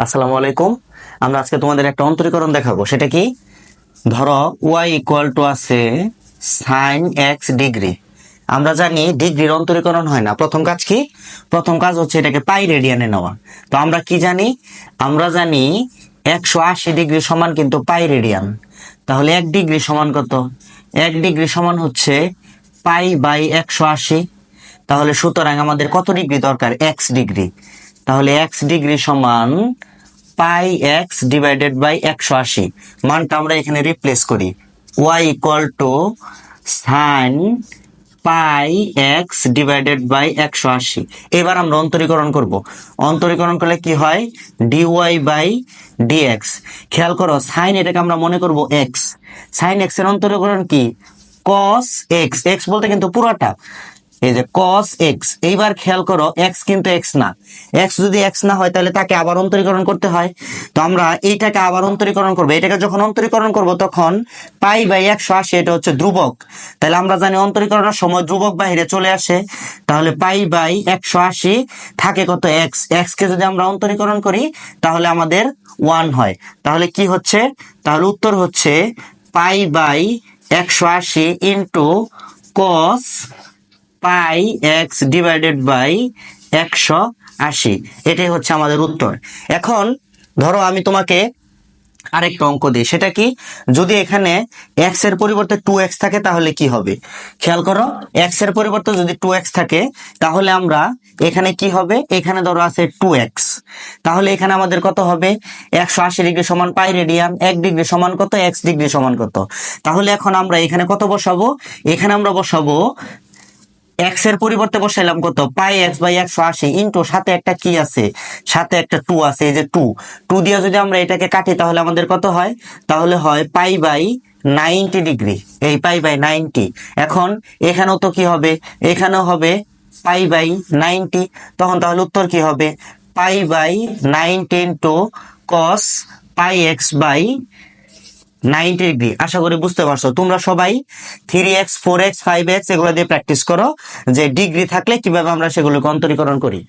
আসসালামু আলাইকুম। আমরা আজকে তোমাদের একটা অন্তরীকরণ দেখাবো। সেটা কি, ধরো y ইকুয়াল টু আছে সাইন এক্স ডিগ্রি। আমরা জানি ডিগ্রির অন্তরীকরণ হয় না। প্রথম কাজ কি? প্রথম কাজ হচ্ছে এটাকে পাই রেডিয়ানে নেওয়া। তো আমরা কি জানি? আমরা জানি 180 ডিগ্রি সমান কিন্তু পাই রেডিয়ান। তাহলে 1 ডিগ্রি সমান কত? 1 ডিগ্রি সমান হচ্ছে পাই বাই 180। তাহলে সুতরাং আমাদের কত ডিগ্রি দরকার? X degree. তাহলে এক্স ডিগ্রি সমান পাই এক্স ডিভাইডেড বাই 180। মানটা আমরা এখানে রিপ্লেস করি। y equal to sine pi x divided by 180। এবার আমরা অন্তরীকরণ করব। অন্তরীকরণ করলে কি হয়? D y by d x. খেয়াল করো, সাইন এটাকে আমরা মনে করব এক্স। সাইন এক্স এর অন্তরীকরণ কি? Cos x. এক্স বলতে কিন্তু পুরোটা, এই যে কস এক্স। এইবার খেয়াল করো, এক্স কিন্তু এক্স না। এক্স যদি এক্স না হয় তাহলে তাকে আবার অন্তরীকরণ করতে হয়। তো আমরা এইটাকে আবার অন্তরীকরণ করবো। এটাকে যখন অন্তরীকরণ করব তখন পাই বাই 180 এটা হচ্ছে ধ্রুবক। তাহলে আমরা জানি অন্তরীকরণের সময় ধ্রুবক বাহিরে চলে আসে। তাহলে পাই বাই 180 থাকে কত? এক্স। এক্স কে যদি আমরা অন্তরীকরণ করি তাহলে আমাদের 1 হয়। তাহলে কি হচ্ছে? তাহলে উত্তর হচ্ছে pi by 180 into cos pi x divided by 180। এটাই হচ্ছে আমাদের উত্তর। এখন ধরো আমি তোমাকে আরেকটা অঙ্ক দিই। সেটা কি? যদি এখানে এক্স এর পরিবর্তে 2x থাকে তাহলে কি হবে? খেয়াল করো, এক্স এর পরিবর্তে যদি 2x থাকে তাহলে আমরা এখানে কি হবে? এখানে ধরো আছে 2x। তাহলে এখানে আমাদের কত হবে? 180 ডিগ্রি সমান পাই রেডিয়ান। 1 ডিগ্রি সমান কত? x ডিগ্রি সমান কত? তাহলে এখন আমরা এখানে কত বসাবো? এখানে আমরা বসাবো এক্স এর পরিবর্তে বসাইলাম কত? পাই এক্স বাই 180 ইন্টু সাথে একটা কি আছে? সাথে একটা 2 আছে। এই যে 2 দিয়ে যদি আমরা এটাকে কাটি তাহলে আমাদের কত হয়? তাহলে হয় পাই বাই 90 ডিগ্রি। এই পাই বাই 90। এখন এখানেও তো কি হবে? এখানেও হবে পাই বাই 90। তখন তাহলে উত্তর কি হবে? Pi by 90 into cos pi x by 90 degree. আশা করি বুঝতে পারছো। তোমরা সবাই 3x 4x 5x এগুলো দিয়ে প্র্যাকটিস করো যে ডিগ্রি থাকলে কিভাবে আমরা সেগুলোকে অন্তরীকরণ করি।